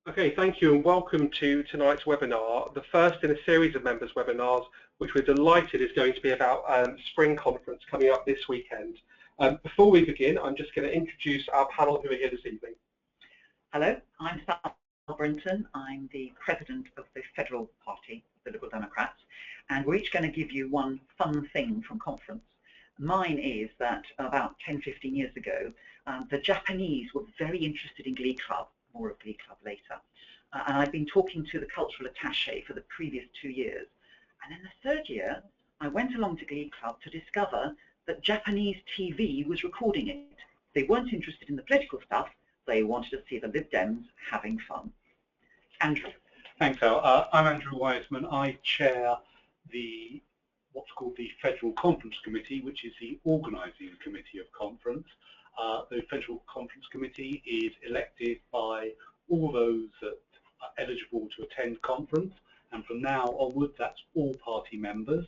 Okay, thank you and welcome to tonight's webinar, the first in a series of members webinars, which we're delighted is going to be about Spring Conference coming up this weekend. Before we begin, I'm just going to introduce our panel who are here this evening. Hello, I'm Sal Brinton. I'm the President of the Federal Party, the Liberal Democrats, and we're each going to give you one fun thing from conference. Mine is that about 10-15 years ago, the Japanese were very interested in Glee Club. More of Glee Club later. And I've been talking to the cultural attaché for the previous 2 years. And then the third year, I went along to Glee Club to discover that Japanese TV was recording it. They weren't interested in the political stuff. They wanted to see the Lib Dems having fun. Andrew. Thanks, Al. I'm Andrew Wiseman. I chair what's called the Federal Conference Committee, which is the organising committee of conference. The Federal Conference Committee is elected by all those that are eligible to attend conference, and from now onwards that's all party members.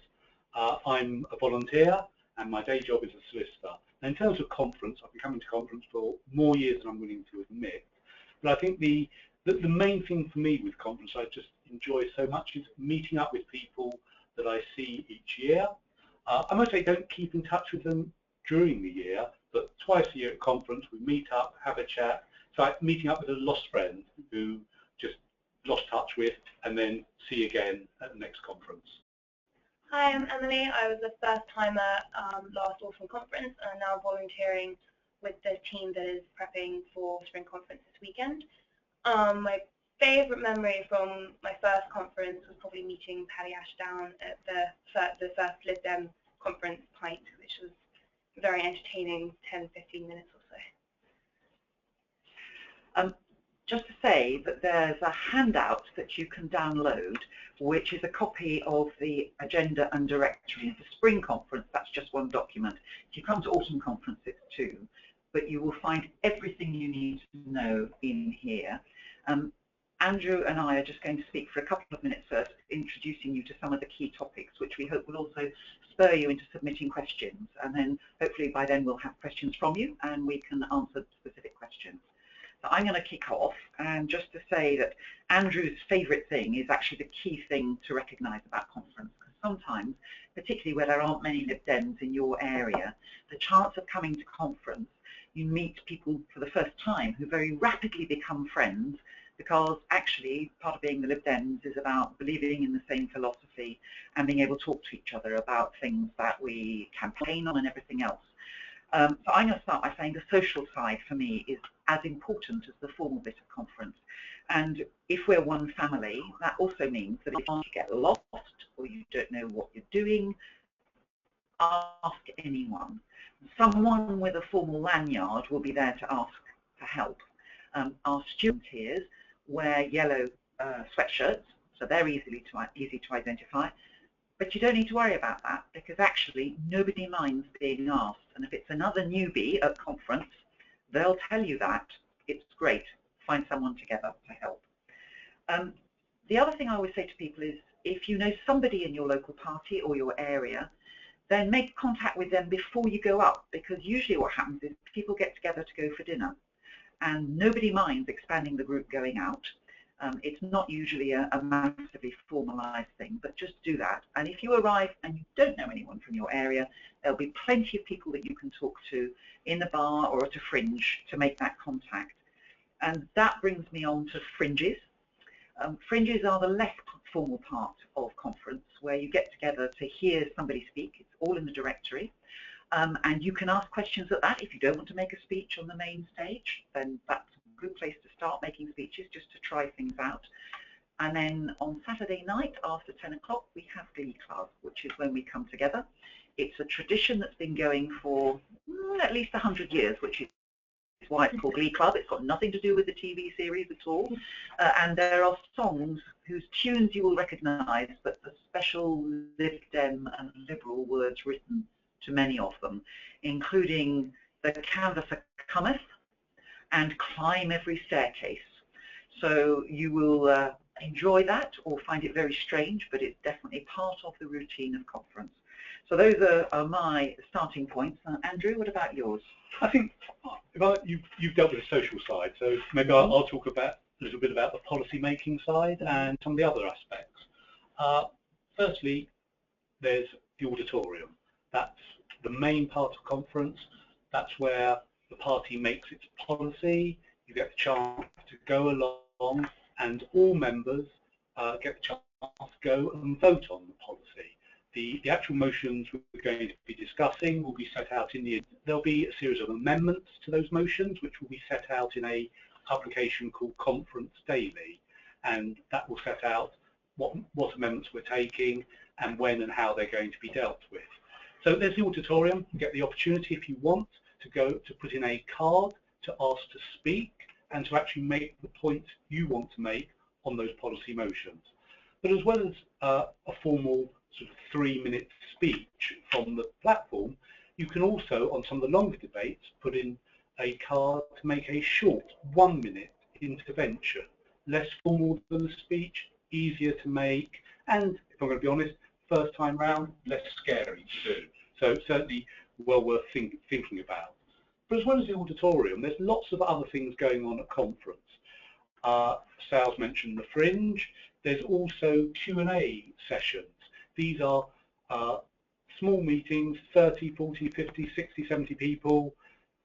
I'm a volunteer and my day job is a solicitor. Now, in terms of conference, I've been coming to conference for more years than I'm willing to admit, but I think the main thing for me with conference I just enjoy so much is meeting up with people that I see each year. I must say don't keep in touch with them during the year, but twice a year at conference we meet up, have a chat. So I'm meeting up with a lost friend who just lost touch with, and then see again at the next conference. Hi, I'm Emily. I was a first-timer last autumn conference, and I'm now volunteering with the team that is prepping for Spring Conference this weekend. My favourite memory from my first conference was probably meeting Paddy Ashdown at the first Lib Dem conference pint, which was very entertaining 10-15 minutes or so. Just to say that there's a handout that you can download, which is a copy of the agenda and directory for Spring Conference. That's just one document. If you come to Autumn Conference, it's two, but you will find everything you need to know in here. Andrew and I are just going to speak for a couple of minutes first, introducing you to some of the key topics, which we hope will also spur you into submitting questions. And then hopefully by then we'll have questions from you and we can answer specific questions. So I'm going to kick off, and just to say that Andrew's favourite thing is actually the key thing to recognise about conference. Because sometimes, particularly where there aren't many Lib Dems in your area, the chance of coming to conference, you meet people for the first time who very rapidly become friends, because actually part of being the Lib Dems is about believing in the same philosophy and being able to talk to each other about things that we campaign on and everything else. So I'm going to start by saying the social side for me is as important as the formal bit of conference. And if we're one family, that also means that if you get lost or you don't know what you're doing, ask anyone. Someone with a formal lanyard will be there to ask for help. Our students wear yellow sweatshirts, so they're easy to identify. But you don't need to worry about that, because actually nobody minds being asked. And if it's another newbie at conference, they'll tell you that. It's great. Find someone together to help. The other thing I always say to people is, if you know somebody in your local party or your area, then make contact with them before you go up, because usually what happens is people get together to go for dinner. And nobody minds expanding the group going out. It's not usually a massively formalised thing, but just do that. And if you arrive and you don't know anyone from your area, there'll be plenty of people that you can talk to in the bar or at a fringe to make that contact. And that brings me on to fringes. Fringes are the less formal part of conference, where you get together to hear somebody speak. It's all in the directory. And you can ask questions at that. If you don't want to make a speech on the main stage, then that's a good place to start making speeches, just to try things out. And then on Saturday night after 10 o'clock, we have Glee Club, which is when we come together. It's a tradition that's been going for at least 100 years, which is why it's called Glee Club. It's got nothing to do with the TV series at all. And there are songs whose tunes you will recognise, but the special Lib Dem and Liberal words written to many of them, including The Canvasser Cometh and Climb Every Staircase. So you will enjoy that or find it very strange, but it's definitely part of the routine of conference. So those are my starting points. Andrew, what about yours? I think you've dealt with the social side, so maybe I'll talk about a little bit about the policy making side and some of the other aspects. Firstly, there's the auditorium. That's the main part of conference. That's where the party makes its policy. You get the chance to go along, and all members get the chance to go and vote on the policy. The actual motions we're going to be discussing will be set out in the. There'll be a series of amendments to those motions, which will be set out in a publication called Conference Daily, and that will set out what amendments we're taking and when and how they're going to be dealt with. So there's the auditorium. You get the opportunity, if you want, to go to put in a card to ask to speak and to actually make the point you want to make on those policy motions. But as well as a formal sort of 3-minute speech from the platform, you can also, on some of the longer debates, put in a card to make a short 1-minute intervention. Less formal than the speech, easier to make, and if I'm going to be honest, first time round, less scary to do. So certainly well worth thinking about. But as well as the auditorium, there's lots of other things going on at conference. Sal's mentioned the fringe. There's also Q&A sessions. These are small meetings, 30, 40, 50, 60, 70 people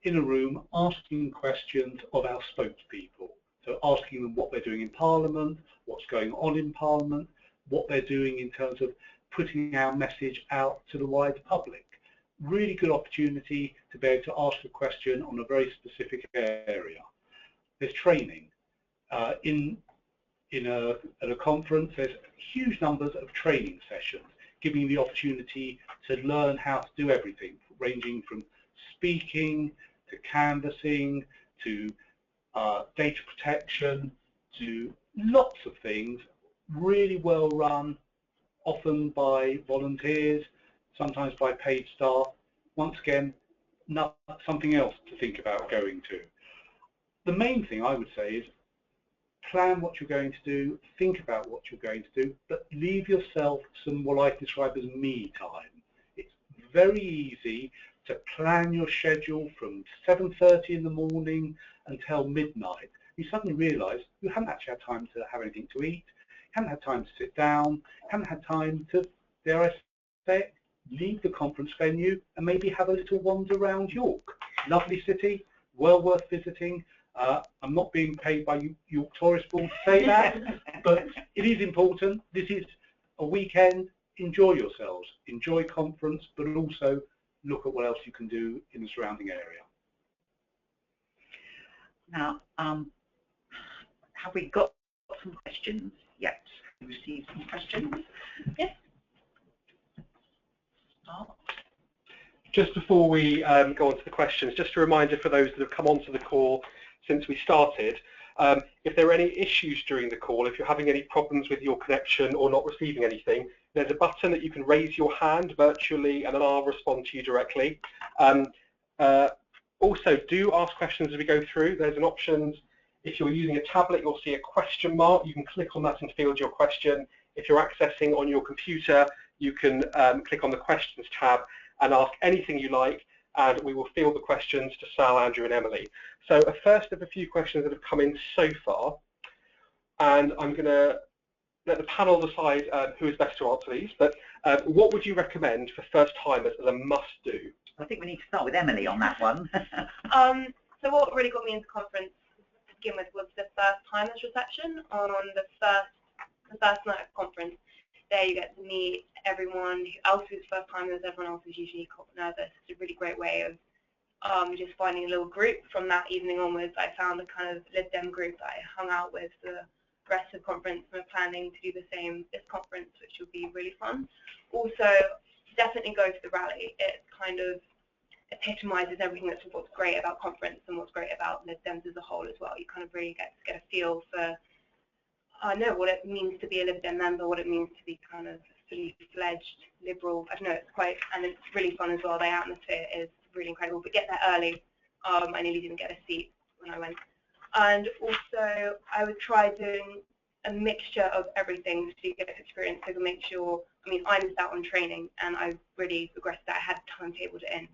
in a room asking questions of our spokespeople. So asking them what they're doing in Parliament, what's going on in Parliament, what they're doing in terms of putting our message out to the wider public. Really good opportunity to be able to ask a question on a very specific area. There's training. At a conference, there's huge numbers of training sessions, giving you the opportunity to learn how to do everything, ranging from speaking to canvassing to data protection to lots of things, really well run, often by volunteers, sometimes by paid staff. Once again, not something else to think about going to. The main thing I would say is plan what you're going to do, think about what you're going to do, but leave yourself some what I describe as me time. It's very easy to plan your schedule from 7:30 in the morning until midnight. You suddenly realise you haven't actually had time to have anything to eat, haven't had time to sit down, haven't had time to, dare I say it, leave the conference venue and maybe have a little wander around York. Lovely city, well worth visiting. I'm not being paid by York Tourist Board to say that, but it is important. This is a weekend. Enjoy yourselves, enjoy conference, but also look at what else you can do in the surrounding area. Now, have we got some questions yet? Have we received some questions? Yes. Just before we go on to the questions, just a reminder for those that have come onto the call since we started, if there are any issues during the call, if you're having any problems with your connection or not receiving anything, there's a button that you can raise your hand virtually and then I'll respond to you directly. Also, do ask questions as we go through. There's an option, if you're using a tablet, you'll see a question mark. You can click on that and field your question. If you're accessing on your computer, you can click on the questions tab and ask anything you like, and we will field the questions to Sal, Andrew and Emily. So a first of a few questions that have come in so far, and I'm going to let the panel decide who is best to answer these, but what would you recommend for first-timers as a must-do? I think we need to start with Emily on that one. So what really got me into conference to begin with was the first-timers reception on the first night of conference. There you get to meet everyone else who's first-timers, everyone else who's usually nervous. It's a really great way of just finding a little group. From that evening onwards, I found a kind of Lib Dem group that I hung out with the rest of the conference, and we're planning to do the same this conference, which will be really fun. Also, definitely go to the rally. It kind of epitomizes everything that's what's great about conference and what's great about Lib Dems as a whole as well. You kind of really get a feel for know what it means to be a Lib Dem member, what it means to be kind of fully fledged liberal. I don't know, it's quite, and it's really fun as well. The atmosphere is really incredible, but get there early. I nearly didn't get a seat when I went. And also, I would try doing a mixture of everything to get experience, so to make sure, I mean, I missed out on training, and I really regretted that. I had timetabled it in,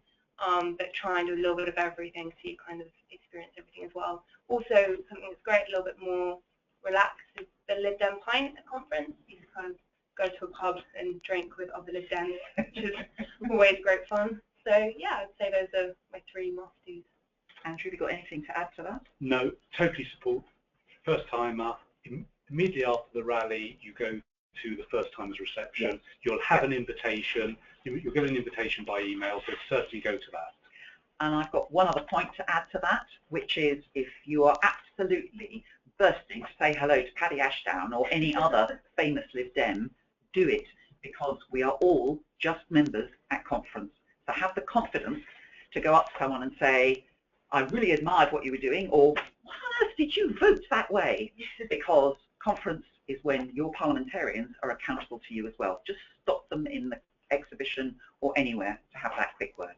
but try and do a little bit of everything so you kind of experience everything as well. Also, something that's great, a little bit more the Lib Dem Pint conference. You can kind of go to a pub and drink with other Lib Dems, which is always great fun. So yeah, I'd say those are my 3 must-dos. Andrew, have you got anything to add to that? No, totally support. First timer, immediately after the rally, you go to the first timers reception. Yes. You'll have an invitation. You'll get an invitation by email, so certainly go to that. And I've got one other point to add to that, which is if you are absolutely bursting to say hello to Paddy Ashdown or any other famous Lib Dem, do it, because we are all just members at conference. So have the confidence to go up to someone and say, I really admired what you were doing, or why on earth did you vote that way? Because conference is when your parliamentarians are accountable to you as well. Just stop them in the exhibition or anywhere to have that quick word.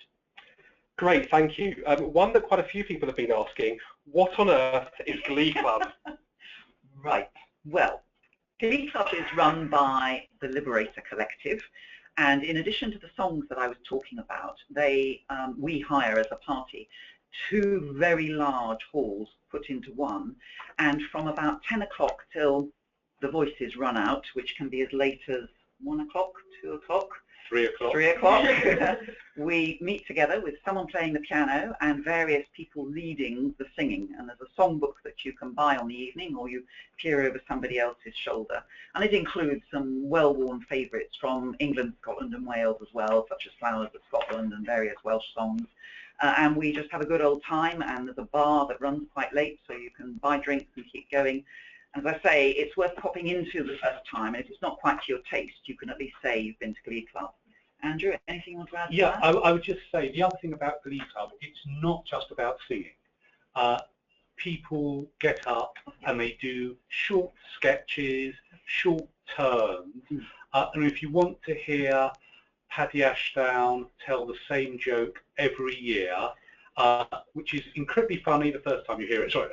Great, thank you. One that quite a few people have been asking, what on earth is Glee Club? Right, well, Glee Club is run by the Liberator Collective, and in addition to the songs that I was talking about, we hire as a party 2 very large halls put into one, and from about 10 o'clock till the voices run out, which can be as late as 1 o'clock, 2 o'clock, 3 o'clock. 3 o'clock. We meet together with someone playing the piano and various people leading the singing. And there's a songbook that you can buy on the evening, or you peer over somebody else's shoulder. And it includes some well-worn favourites from England, Scotland and Wales as well, such as Flowers of Scotland and various Welsh songs. And we just have a good old time, and there's a bar that runs quite late, so you can buy drinks and keep going. As I say, it's worth popping into the first time, and if it's not quite to your taste, you can at least say you've been to Glee Club. Andrew, anything you want to add to that? I would just say the other thing about Glee Club, it's not just about singing. People get up and they do short sketches, short turns, and if you want to hear Paddy Ashdown tell the same joke every year, which is incredibly funny the first time you hear it. Sorry,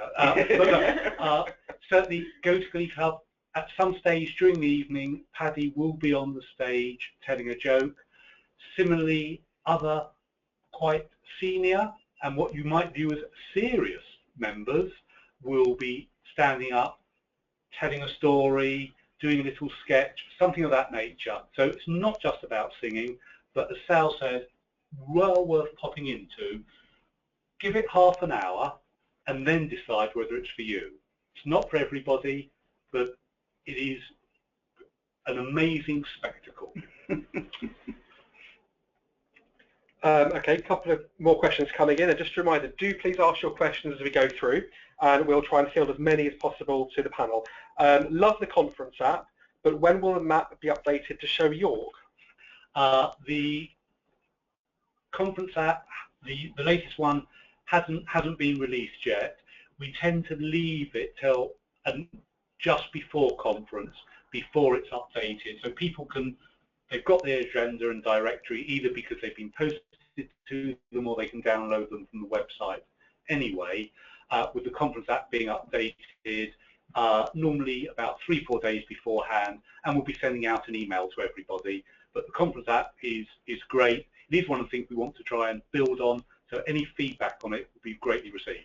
certainly go to Glee Club. At some stage during the evening, Paddy will be on the stage telling a joke. Similarly, other quite senior and what you might view as serious members will be standing up, telling a story, doing a little sketch, something of that nature. So it's not just about singing, but as Sal said, well worth popping into. Give it half an hour and then decide whether it's for you. It's not for everybody, but it is an amazing spectacle. Okay, a couple of more questions coming in, and just a reminder, do please ask your questions as we go through, and we'll try and field as many as possible to the panel. Love the conference app, but when will the map be updated to show York? The conference app, the latest one, hasn't been released yet. We tend to leave it till just before conference, before it's updated, so people they've got their agenda and directory either because they've been posted to them or they can download them from the website anyway. With the conference app being updated normally about 3-4 days beforehand, and we'll be sending out an email to everybody. But the conference app is great. It is one of the things we want to try and build on, so any feedback on it will be greatly received.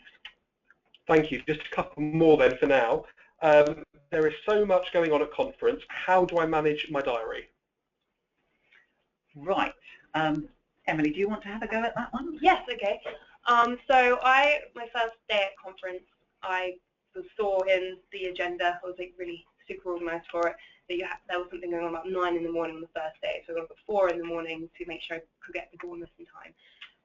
Thank you. Just a couple more then for now. There is so much going on at conference. How do I manage my diary? Right. Emily, do you want to have a go at that one? Yes, okay. So my first day at conference, I saw in the agenda, I was like really super organised for it, that there was something going on about 9 in the morning on the first day. So I got up at 4 in the morning to make sure I could get to Bournemouth in time.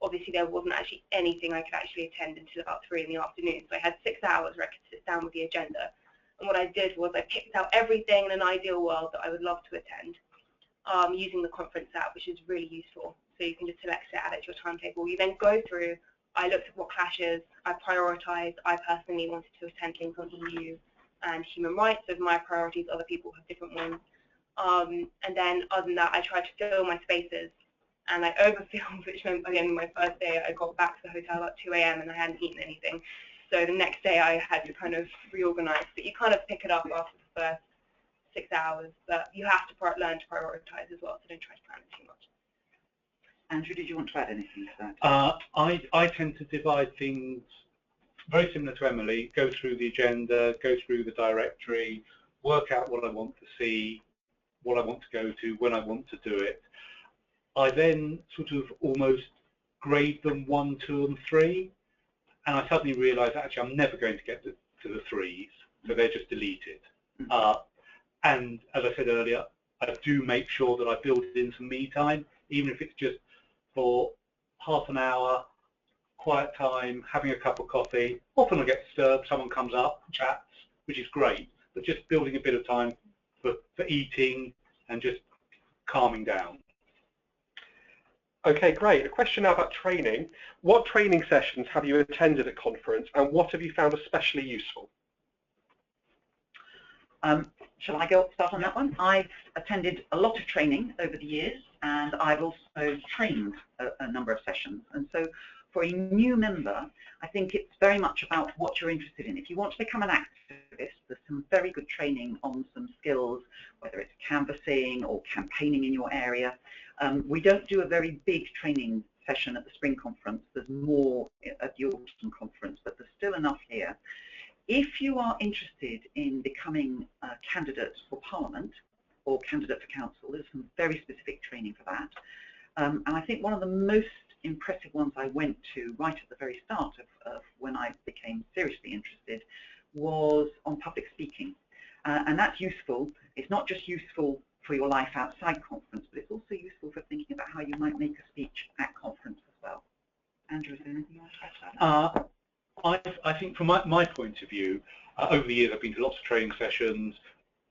Obviously, there wasn't actually anything I could actually attend until about 3 in the afternoon. So I had 6 hours where I could sit down with the agenda. And what I did was I picked out everything in an ideal world that I would love to attend using the conference app, which is really useful. So you can just select it, add it to your timetable. You then go through, I looked at what clashes, I prioritised. I personally wanted to attend things on EU and human rights as my priorities. Other people have different ones. And then other than that, I tried to fill my spaces. And I overfilled, which meant, again, my first day, I got back to the hotel at 2 AM and I hadn't eaten anything. So the next day I had to kind of reorganise. But you kind of pick it up after the first 6 hours. But you have to learn to prioritise as well, so don't try to plan it too much. Andrew, did you want to add anything to that? I tend to divide things very similar to Emily, go through the agenda, go through the directory, work out what I want to see, what I want to go to, when I want to do it. I then sort of almost grade them 1, 2, and 3, and I suddenly realise actually I'm never going to get to the 3s, so they're just deleted. And as I said earlier, I do make sure that I build in some me time, even if it's just for half an hour, quiet time, having a cup of coffee. Often I get disturbed, someone comes up, chats, which is great, but just building a bit of time for eating and just calming down. Okay, great. A question now about training. What training sessions have you attended at conference, and what have you found especially useful? Shall I start on that one? I've attended a lot of training over the years, and I've also trained a number of sessions. And so for a new member, I think it's very much about what you're interested in. If you want to become an activist, there's some very good training on some skills, whether it's canvassing or campaigning in your area. We don't do a very big training session at the spring conference. There's more at the autumn conference, but there's still enough here. If you are interested in becoming a candidate for Parliament or candidate for council, there's some very specific training for that. And I think one of the most impressive ones I went to right at the very start of when I became seriously interested was on public speaking. And that's useful. It's not just useful for your life outside conference, but it's also useful for thinking about how you might make a speech at conference as well. Andrew, is there anything you want to add to that? I think from my point of view, over the years I've been to lots of training sessions,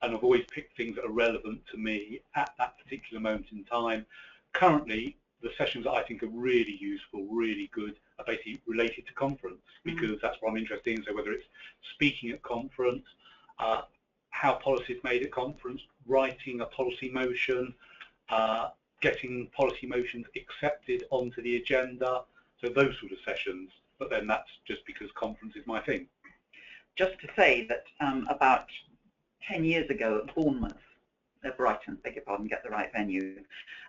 and I've always picked things that are relevant to me at that particular moment in time. Currently, the sessions that I think are really useful, really good, are basically related to conference, because that's what I'm interested in. So whether it's speaking at conference, how policy is made at conference, writing a policy motion, getting policy motions accepted onto the agenda, so those sort of sessions. But then that's just because conference is my thing. Just to say that about 10 years ago at Bournemouth, Brighton, beg your pardon, get the right venue,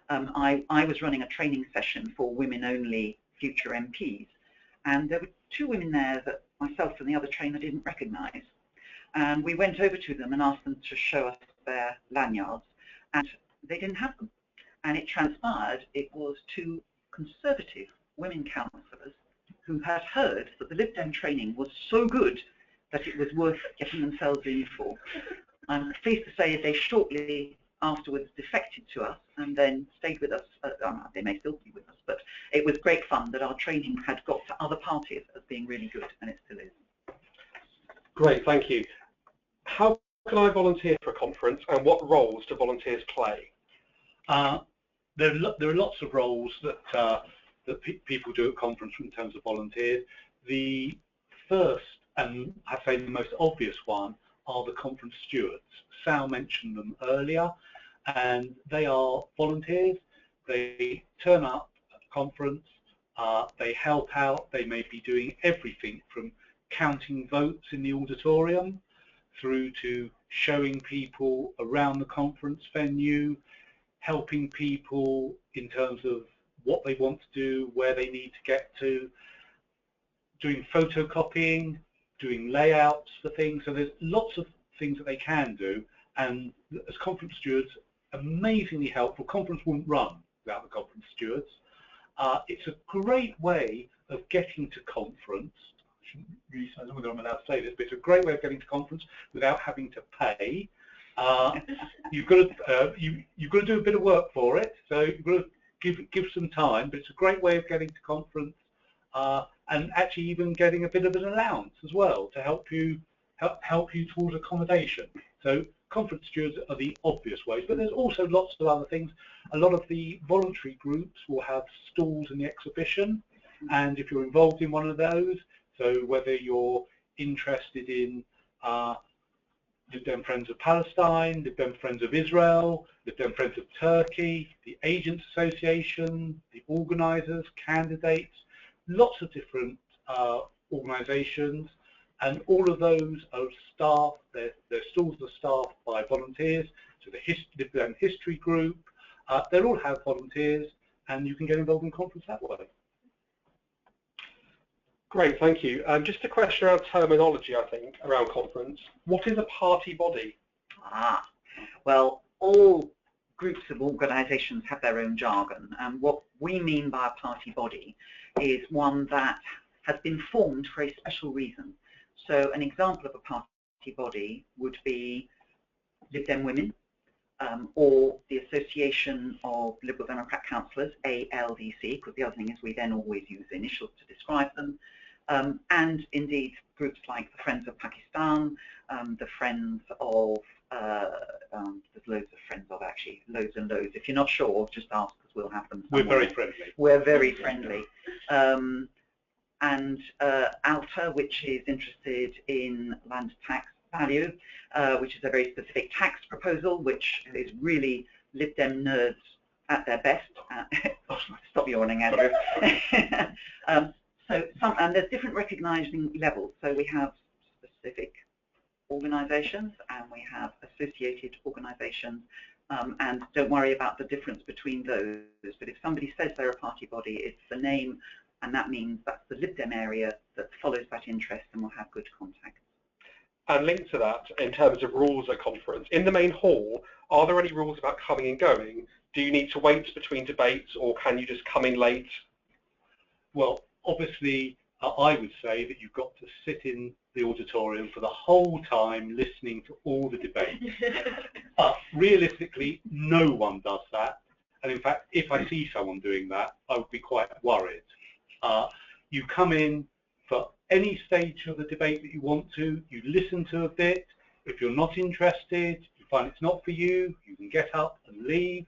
I was running a training session for women-only future MPs, and there were 2 women there that myself and the other trainer didn't recognise. And we went over to them and asked them to show us their lanyards, and they didn't have them. And it transpired it was 2 Conservative women councillors who had heard that the Lib Dem training was so good that it was worth getting themselves in for. I'm pleased to say they shortly afterwards defected to us and then stayed with us. They may still be with us, but it was great fun that our training had got to other parties as being really good, and it still is. Great, thank you. How can I volunteer for a conference, and what roles do volunteers play? There are lots of roles that people do at conference in terms of volunteers. The first, and I'd say the most obvious one, are the conference stewards. Sal mentioned them earlier, and they are volunteers. They turn up at the conference, they help out. They may be doing everything from counting votes in the auditorium through to showing people around the conference venue, helping people in terms of what they want to do, where they need to get to, doing photocopying, doing layouts for things. So there's lots of things that they can do, and as conference stewards, amazingly helpful. Conference wouldn't run without the conference stewards. It's a great way of getting to conference. I don't know whether I'm allowed to say this, but it's a great way of getting to conference without having to pay. You've got to do a bit of work for it, so you've got to give some time, but it's a great way of getting to conference, and actually even getting a bit of an allowance as well to help you towards accommodation. So conference stewards are the obvious ways, but there's also lots of other things. A lot of the voluntary groups will have stalls in the exhibition, and if you're involved in one of those, so whether you're interested in Lib Dem Friends of Palestine, Lib Dem Friends of Israel, Lib Dem Friends of Turkey, the Agents Association, the organisers, candidates, lots of different organisations, and all of those are staffed, their stalls are staffed by volunteers. So the Lib Dem History Group, they all have volunteers, and you can get involved in conference that way. Great, thank you. Just a question around terminology, I think, around conference. What is a party body? Well, all groups of organisations have their own jargon, and what we mean by a party body is one that has been formed for a special reason. So an example of a party body would be Lib Dem Women, or the Association of Liberal Democrat Councillors, ALDC, because the other thing is we then always use initials to describe them, and indeed groups like the Friends of Pakistan, the Friends of, there's loads of Friends of, actually, loads and loads. If you're not sure, just ask, because we'll have them somewhere. We're very friendly. We're very friendly. And ALTA, which is interested in land tax value, which is a very specific tax proposal, which is really Lib Dem nerds at their best. Stop yawning, Andrew. And there's different recognising levels. So we have specific organisations and we have associated organisations, and don't worry about the difference between those. But if somebody says they're a party body, it's the name, and that means that's the Lib Dem area that follows that interest and will have good contact. And linked to that, in terms of rules at conference, in the main hall, are there any rules about coming and going? Do you need to wait between debates, or can you just come in late? Well, obviously, I would say that you've got to sit in the auditorium for the whole time listening to all the debates. But realistically, no one does that. And in fact, if I see someone doing that, I would be quite worried. You come in for any stage of the debate that you want to, you listen to a bit. If you're not interested, you find it's not for you, you can get up and leave,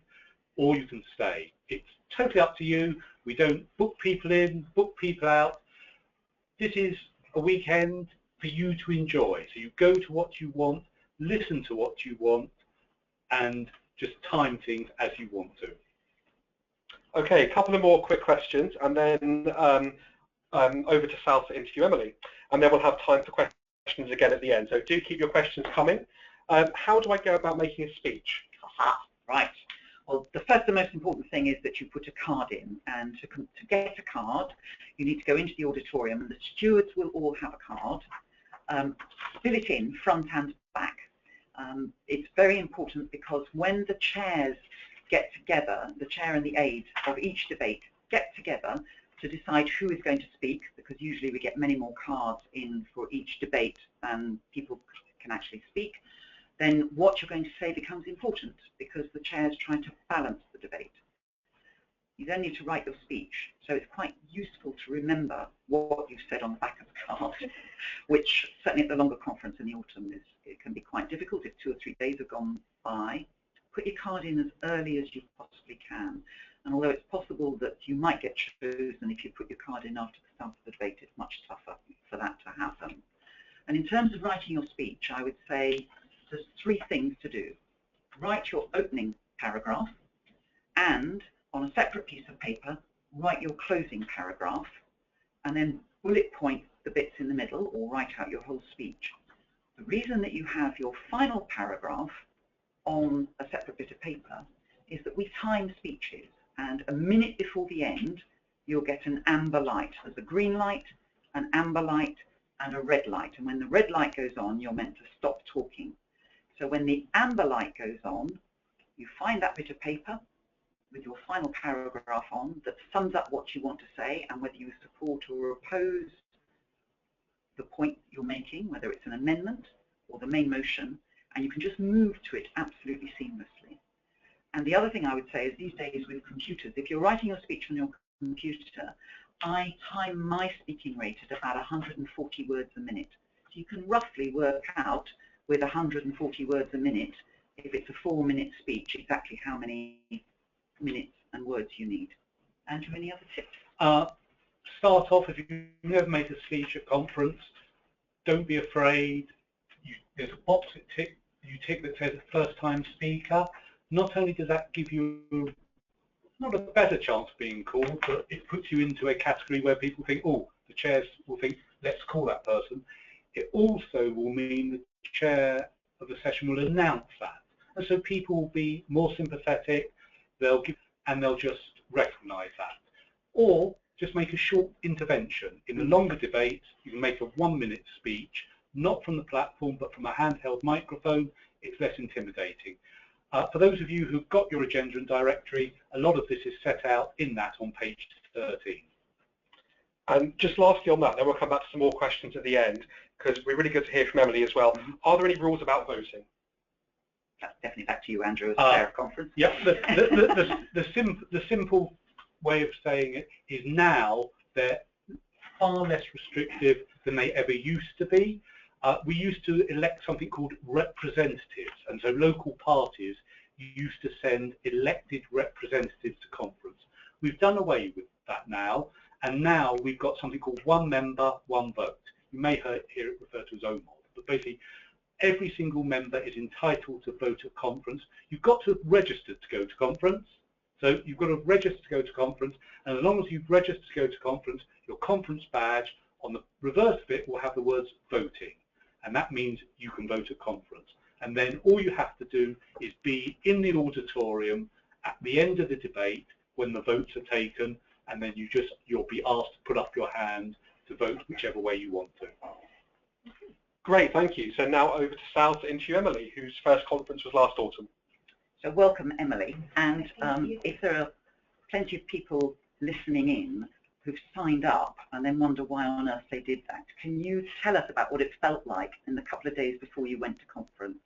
or you can stay. It's totally up to you. We don't book people in, book people out. This is a weekend for you to enjoy. So you go to what you want, listen to what you want, and just time things as you want to. Okay, a couple of more quick questions, and then over to Sal to interview Emily. And then we'll have time for questions again at the end. So do keep your questions coming. How do I go about making a speech? Right. Well, the first and most important thing is that you put a card in, and to get a card, you need to go into the auditorium, and the stewards will all have a card. Fill it in front and back. It's very important because when the chairs get together, the chair and the aide of each debate get together to decide who is going to speak, because usually we get many more cards in for each debate than people can actually speak, then what you're going to say becomes important because the chair is trying to balance the debate. You then need to write your speech, so it's quite useful to remember what you've said on the back of the card, which certainly at the longer conference in the autumn it can be quite difficult if 2 or 3 days have gone by. Put your card in as early as you possibly can, and although it's possible that you might get chosen if you put your card in after the start of the debate, it's much tougher for that to happen. And in terms of writing your speech, I would say there's 3 things to do. Write your opening paragraph, and on a separate piece of paper, write your closing paragraph, and then bullet point the bits in the middle, or write out your whole speech. The reason that you have your final paragraph on a separate bit of paper is that we time speeches, and a minute before the end, you'll get an amber light. There's a green light, an amber light, and a red light. And when the red light goes on, you're meant to stop talking. So when the amber light goes on, you find that bit of paper with your final paragraph on that sums up what you want to say and whether you support or oppose the point you're making, whether it's an amendment or the main motion, and you can just move to it absolutely seamlessly. And the other thing I would say is these days with computers, if you're writing your speech on your computer, I time my speaking rate at about 140 words a minute. So you can roughly work out with 140 words a minute, if it's a 4-minute speech, exactly how many minutes and words you need. Andrew, any other tips? Start off, if you've never made a speech at conference, don't be afraid. There's a box you tick that says first time speaker. Not only does that give you not a better chance of being called, but it puts you into a category where people think, oh, the chairs will think, let's call that person. It also will mean the chair of the session will announce that. And so people will be more sympathetic, they'll just recognise that. Or just make a short intervention. In the longer debates, you can make a 1-minute speech not from the platform, but from a handheld microphone, it's less intimidating. For those of you who've got your agenda and directory, a lot of this is set out in that on page 13. And just lastly on that, then we'll come back to some more questions at the end, because we're really good to hear from Emily as well. Are there any rules about voting? That's definitely back to you, Andrew, as chair of conference. Yeah, the simple way of saying it is now they're far less restrictive than they ever used to be. We used to elect something called representatives, and so local parties used to send elected representatives to conference. We've done away with that now, and now we've got something called one member, one vote. You may hear it referred to as OMOD, but basically every single member is entitled to vote at conference. You've got to have registered to go to conference. So you've got to register to go to conference, and as long as you've registered to go to conference, your conference badge on the reverse of it will have the words voting, and that means you can vote at conference. And then all you have to do is be in the auditorium at the end of the debate when the votes are taken, and then you'll be asked to put up your hand to vote whichever way you want to. Great, thank you. So now over to Sal to interview Emily, whose first conference was last autumn. So welcome, Emily. And if there are plenty of people listening in who've signed up and then wonder why on earth they did that, can you tell us about what it felt like in the couple of days before you went to conference?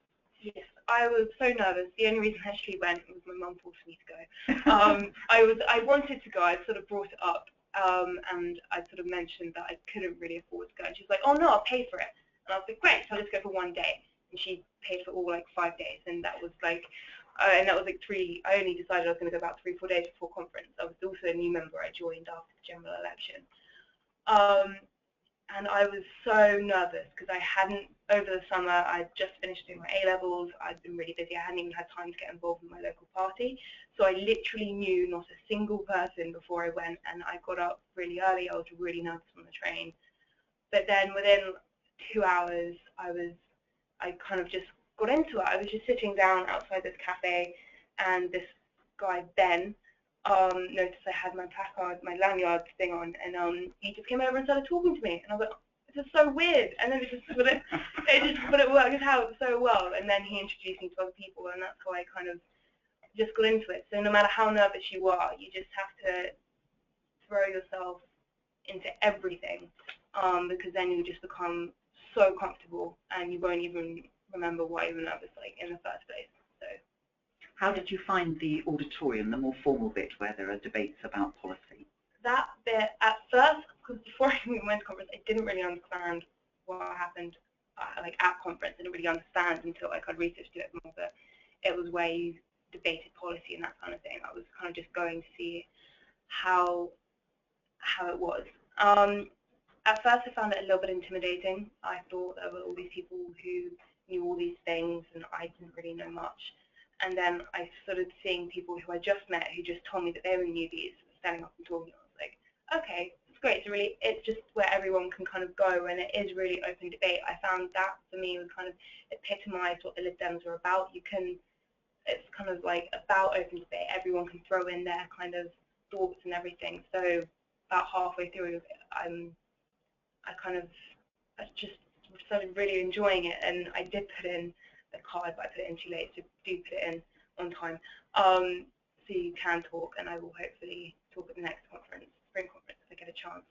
Yes, I was so nervous. The only reason I actually went was my mum forced me to go. I wanted to go. I sort of brought it up, and I sort of mentioned that I couldn't really afford to go. And she was like, "Oh no, I'll pay for it." And I was like, "Great, so I'll just go for one day." And she paid for all like 5 days, and that was like, I only decided I was going to go about 3 or 4 days before conference. I was also a new member. I joined after the general election. And I was so nervous because I hadn't, over the summer, I'd just finished doing my A-levels. I'd been really busy. I hadn't even had time to get involved in my local party. So I literally knew not a single person before I went, and I got up really early. I was really nervous on the train. But then within 2 hours, I kind of just got into it. I was just sitting down outside this cafe, and this guy, Ben, noticed I had my placard, my lanyard thing on, and he just came over and started talking to me, and I was like, this is so weird, and then it worked out so well, and then he introduced me to other people, and that's how I kind of just got into it. So no matter how nervous you are, you just have to throw yourself into everything, because then you just become so comfortable, and you won't even remember why you were nervous like in the first place. So. How did you find the auditorium, the more formal bit where there are debates about policy? That bit, at first, because before I even went to conference, I didn't really understand what happened like at conference. I didn't really understand until like I'd researched it more, but it was where you debated policy and that kind of thing. I was kind of just going to see how it was. At first I found it a little bit intimidating. I thought there were all these people who knew all these things and I didn't really know much. And then I started seeing people who I just met who just told me that they were newbies standing up and talking. I was like, okay, it's great. It's just where everyone can kind of go, and it is really open debate. I found that for me was kind of epitomised what the Lib Dems are about. It's kind of like about open debate. Everyone can throw in their kind of thoughts and everything. So about halfway through, I just started really enjoying it, and I did put in the card, but I put it in too late, so do put it in on time. So you can talk, and I will hopefully talk at the next conference, spring conference, if I get a chance.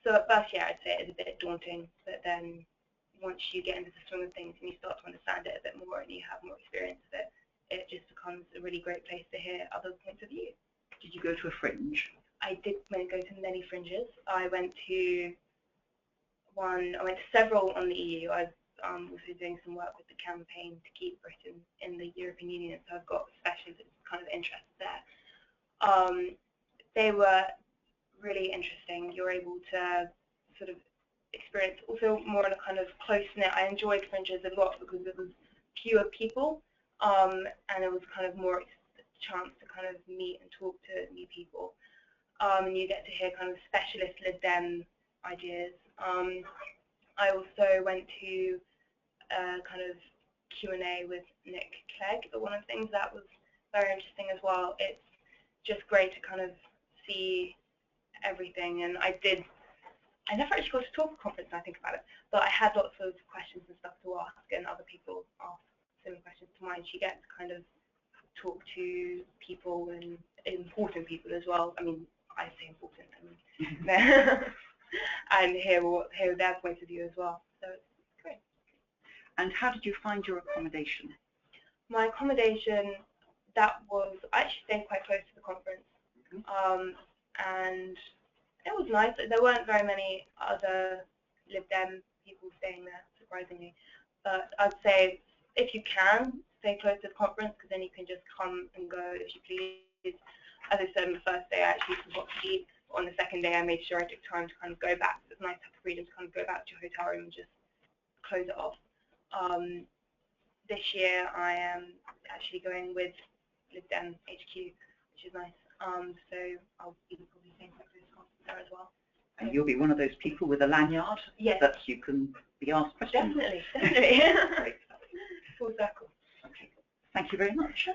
So at first, yeah, I'd say it's a bit daunting, but then once you get into the swing of things and you start to understand it a bit more and you have more experience of it, it just becomes a really great place to hear other points of view. Did you go to a fringe? I did go to many fringes. I went to several on the EU. I've also doing some work with the campaign to keep Britain in the European Union, so I've got specialist kind of interest there. They were really interesting. You're able to sort of experience also more in a kind of close-knit. I enjoyed fringes a lot because it was fewer people, and it was kind of more chance to kind of meet and talk to new people, and you get to hear kind of specialist Lib Dem ideas. I also went to kind of Q&A with Nick Clegg, but one of the things that was very interesting as well. It's just great to kind of see everything, and I did I never actually got to talk at a conference when I think about it, but I had lots of questions and stuff to ask, and other people ask similar questions to mine. She gets to kind of talk to people, and important people as well. I mean, I say important, I mean, and hear their point of view as well. So it's great. And how did you find your accommodation? My accommodation, I actually stayed quite close to the conference, and it was nice. There weren't very many other Lib Dem people staying there, surprisingly. But I'd say if you can, stay close to the conference, because then you can just come and go if you please. As I said, on the first day, I actually forgot to eat. On the second day, I made sure I took time to kind of go back. It's nice to have the freedom to kind of go back to your hotel room and just close it off. This year, I am actually going with Lib Dem HQ, which is nice. So I'll be probably staying quite close to the conference there as well. And you'll be one of those people with a lanyard, yes, that you can be asked questions. Definitely, definitely. Full circle. Okay. Thank you very much.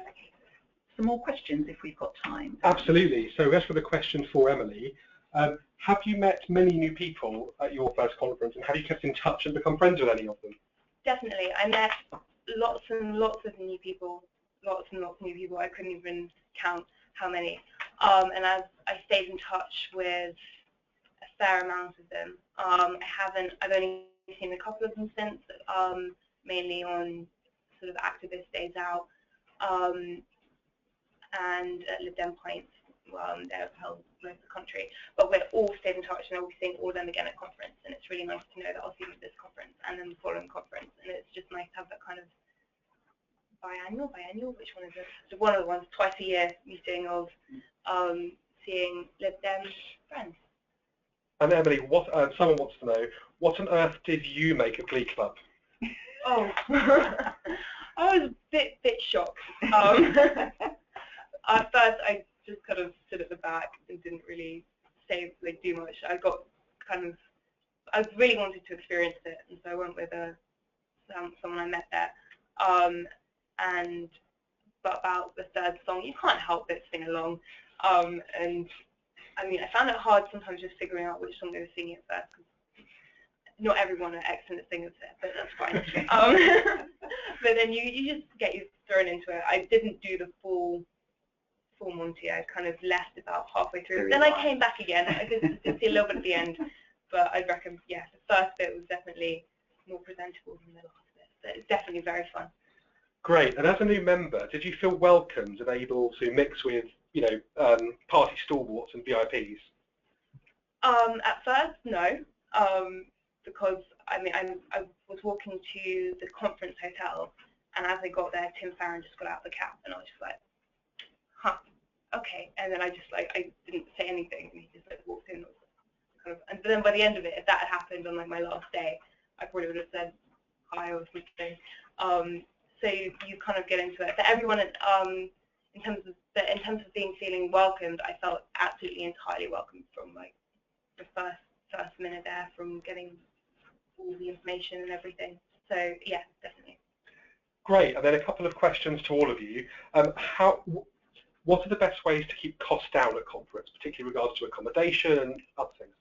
Some more questions if we've got time. Absolutely. So as for the question for Emily, have you met many new people at your first conference, and have you kept in touch and become friends with any of them? Definitely. I met lots and lots of new people, lots and lots of new people. I couldn't even count how many. And I stayed in touch with a fair amount of them. I've only seen a couple of them since, mainly on sort of activist days out, and at Lib Dem Points. They're held most of the country, but we're all stayed in touch, and I'll be seeing all of them again at conference, and it's really nice to know that I'll see them at this conference and then the following conference, and it's just nice to have that kind of biannual, which one is it? So one of the ones, twice a year meeting of seeing Lib Dem friends. And Emily, someone wants to know, what on earth did you make of Glee Club? Oh, I was a bit shocked. At first, I just kind of stood at the back and didn't really say do much. I really wanted to experience it, and so I went with someone I met there. But about the third song, you can't help but sing along. And I mean, I found it hard sometimes just figuring out which song they were singing at first, because not everyone are excellent singers there, but that's fine. But then you just get thrown into it. I didn't do the full Monty. I kind of left about halfway through. Then I came back again. I did see a little bit at the end, but I'd reckon, yeah, the first bit was definitely more presentable than the last bit. But it's definitely very fun. Great. And as a new member, did you feel welcomed and able to mix with, party stalwarts and VIPs? At first, no, because I was walking to the conference hotel, and as I got there, Tim Farron just got out of the cab, and I was just like, huh, okay. And then I didn't say anything, and he just walked in. And then by the end of it, if that had happened on my last day, I probably would have said hi or something. So you kind of get into it. But everyone, in terms of feeling welcomed, I felt absolutely entirely welcomed from the first minute there, from getting all the information and everything. So yeah, definitely. Great. And then a couple of questions to all of you. What are the best ways to keep costs down at conference, particularly in regards to accommodation and other things?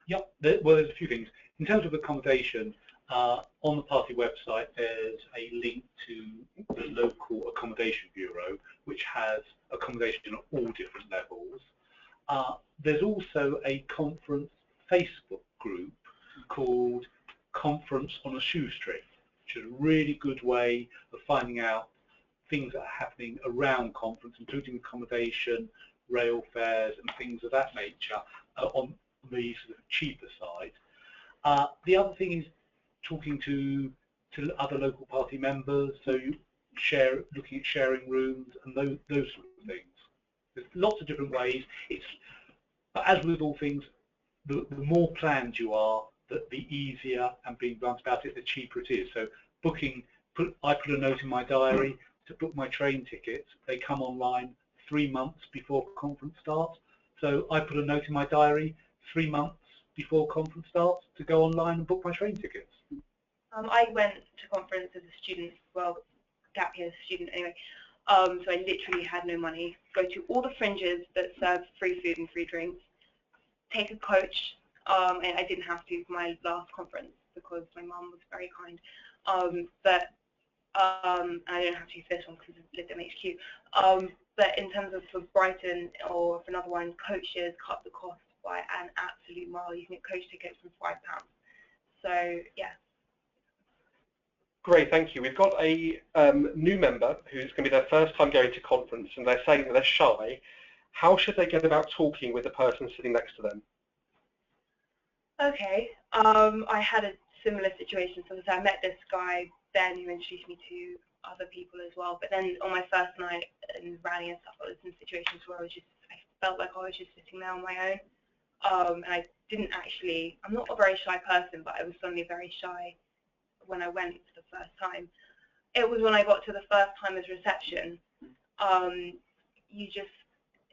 Yep. Well, there's a few things. In terms of accommodation, on the party website, there's a link to the local accommodation bureau, which has accommodation at all different levels. There's also a conference Facebook group called Conference on a Shoestring, which is a really good way of finding out things that are happening around conference, including accommodation, rail fares, and things of that nature on the sort of cheaper side. The other thing is talking to other local party members, so you looking at sharing rooms and those sort of things. There's lots of different ways. But as with all things, the more planned you are, the easier and being blunt about it, the cheaper it is. So I put a note in my diary to book my train tickets. They come online 3 months before conference starts. So I put a note in my diary 3 months before conference starts to go online and book my train tickets. I went to conference as a student, well, gap year student anyway, so I literally had no money. Go to all the fringes that serve free food and free drinks, take a coach and I didn't have to for my last conference because my mum was very kind. But I don't have to use this one because I lived at HQ. But in terms of for Brighton or for another one, coaches cut the cost by an absolute mile. You can get coach tickets from £5. So yeah. Great, thank you. We've got a new member who's going to be their first time going to conference, and they're saying that they're shy. How should they get about talking with the person sitting next to them? Okay, I had a similar situation. So I met this guy, Ben, who introduced me to other people as well. But then on my first night in rally and stuff, I was in situations where I felt like I was just sitting there on my own. And I didn't actually, I'm not a very shy person, but I was suddenly very shy when I went for the first time. It was when I got to the first timer's reception.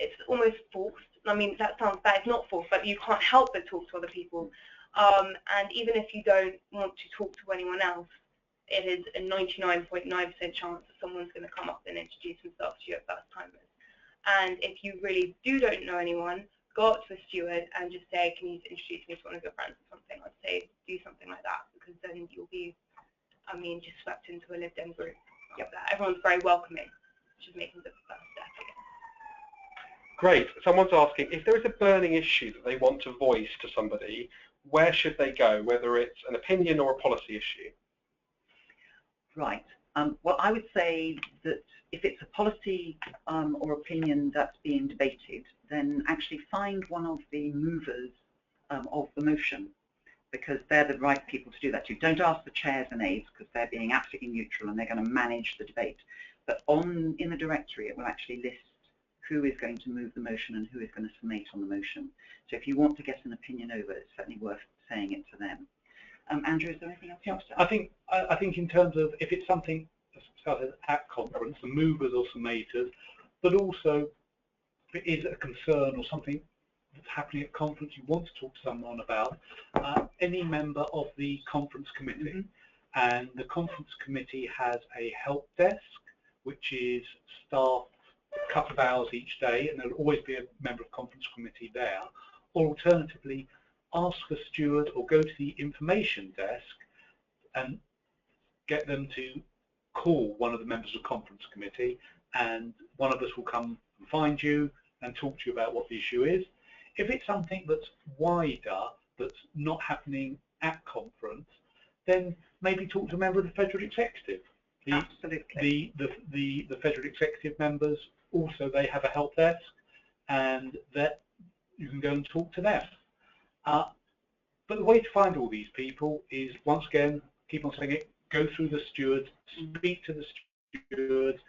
It's almost forced. I mean, that sounds bad. It's not forced, but you can't help but talk to other people. And even if you don't want to talk to anyone else, it is a 99.9% chance that someone's going to come up and introduce themselves to you at first timers. And if you really don't know anyone, go up to a steward and just say, can you introduce me to one of your friends or something? I'd say do something like that, because then you'll be, just swept into a lived-in group. Yep. Everyone's very welcoming, which is making the first step again. Great. Someone's asking, if there is a burning issue that they want to voice to somebody, where should they go, whether it's an opinion or a policy issue? Right. Well, I would say that if it's a policy or opinion that's being debated, then actually find one of the movers of the motion, because they're the right people to do that to. Don't ask the chairs and aides, because they're being absolutely neutral and they're going to manage the debate. But in the directory, it will actually list who is going to move the motion and who is going to summate on the motion. So if you want to get an opinion over, it's certainly worth saying it to them. Andrew, is there anything else you want to add? I think in terms of if it's something started at conference, the movers or summators, but also if it is a concern or something that's happening at conference you want to talk to someone about, any member of the conference committee. Mm-hmm. And the conference committee has a help desk, which is staffed a couple of hours each day, and there'll always be a member of conference committee there. Or alternatively, ask a steward or go to the information desk and get them to call one of the members of the conference committee, and one of us will come and find you and talk to you about what the issue is. If it's something that's wider, that's not happening at conference, then maybe talk to a member of the Federal Executive. Absolutely. The Federal Executive members also, they have a help desk, and that you can go and talk to them. But the way to find all these people is, once again, keep on saying it, go through the stewards, speak to the stewards,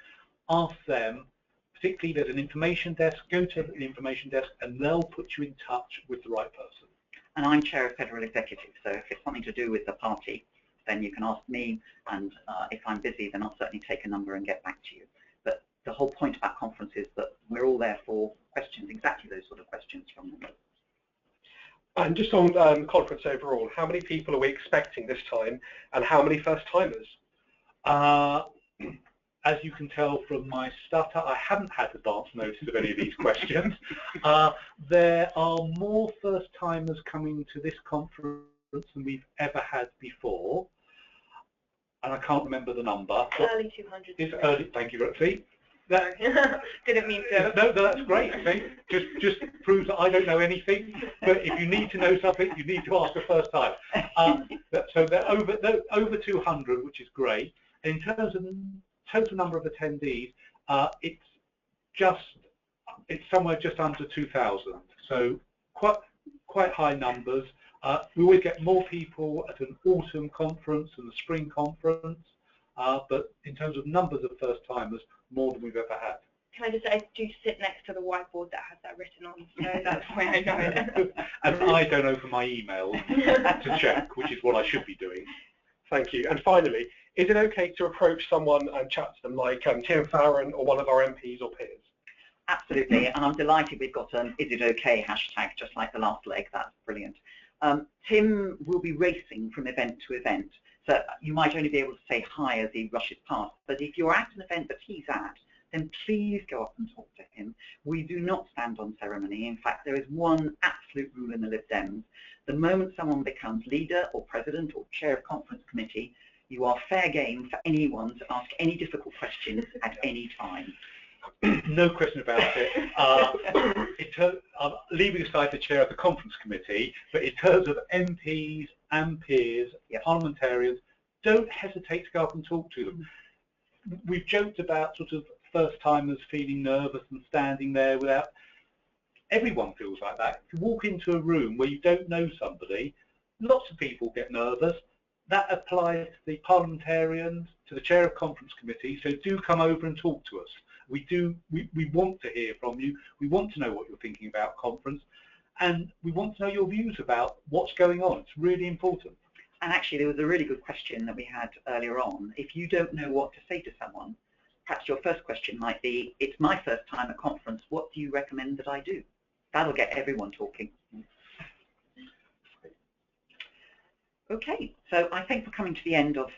ask them, particularly there's an information desk, go to the information desk and they'll put you in touch with the right person. And I'm chair of Federal Executive, so if it's something to do with the party, then you can ask me, and if I'm busy, then I'll certainly take a number and get back to you. But the whole point about conference is that we're all there for questions, exactly those sort of questions from them. And just on conference overall, how many people are we expecting this time, and how many first-timers? As you can tell from my stutter, I haven't had advance notice of any of these questions. There are more first-timers coming to this conference than we've ever had before, and I can't remember the number. Early 200s. It's early. Thank you, Roxy. Didn't mean to. No, that's great. Okay. Just proves that I don't know anything. But if you need to know something, you need to ask the first time. So they're over 200, which is great. And in terms of total number of attendees, it's somewhere just under 2,000. So quite high numbers. We always get more people at an autumn conference and the spring conference. But in terms of numbers of first timers, more than we've ever had. Can I just say, I do sit next to the whiteboard that has that written on, so that's why I know it. And I don't open my emails to check, which is what I should be doing. Thank you. And finally, is it okay to approach someone and chat to them, like Tim Farron or one of our MPs or peers? Absolutely, and I'm delighted we've got an "Is it okay" hashtag, just like the last leg. That's brilliant. Tim will be racing from event to event, so you might only be able to say hi as he rushes past, but if you're at an event that he's at, then please go up and talk to him. We do not stand on ceremony. In fact, there is one absolute rule in the Lib Dems. The moment someone becomes leader or president or chair of conference committee, you are fair game for anyone to ask any difficult questions at any time. No question about it. Leaving aside the chair of the conference committee, but in terms of MPs and peers, parliamentarians, don't hesitate to go up and talk to them. We've joked about sort of first-timers feeling nervous and standing there without... Everyone feels like that. If you walk into a room where you don't know somebody, lots of people get nervous. That applies to the parliamentarians, to the chair of conference committee, so do come over and talk to us. We want to hear from you. We want to know what you're thinking about conference, and we want to know your views about what's going on. It's really important. And actually, there was a really good question that we had earlier on. If you don't know what to say to someone, perhaps your first question might be, it's my first time at conference, what do you recommend that I do? That'll get everyone talking. Okay, so I think we're coming to the end of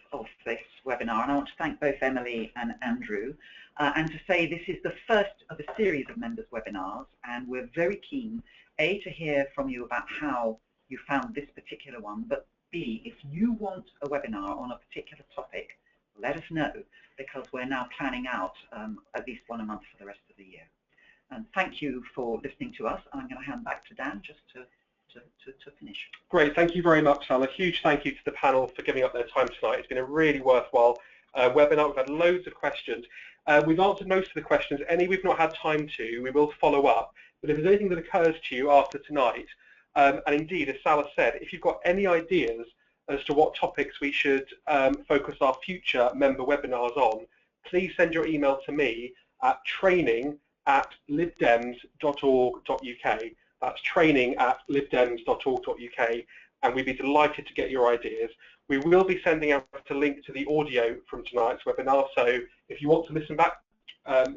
this webinar, and I want to thank both Emily and Andrew, and to say this is the first of a series of members' webinars, and we're very keen, A, to hear from you about how you found this particular one, but B, if you want a webinar on a particular topic, let us know, because we're now planning out at least one a month for the rest of the year. And thank you for listening to us, and I'm going to hand back to Dan just to finish. Great, thank you very much, Sal. A huge thank you to the panel for giving up their time tonight. It's been a really worthwhile webinar. We've had loads of questions. We've answered most of the questions. Any we've not had time to, we will follow up. But if there's anything that occurs to you after tonight, and indeed, as Sal said, if you've got any ideas as to what topics we should focus our future member webinars on, please send your email to me at training@libdems.org.uk. That's training@libdems.org.uk, and we'd be delighted to get your ideas. We will be sending out a link to the audio from tonight's webinar, so if you want to listen back,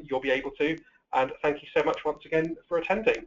you'll be able to. And thank you so much once again for attending.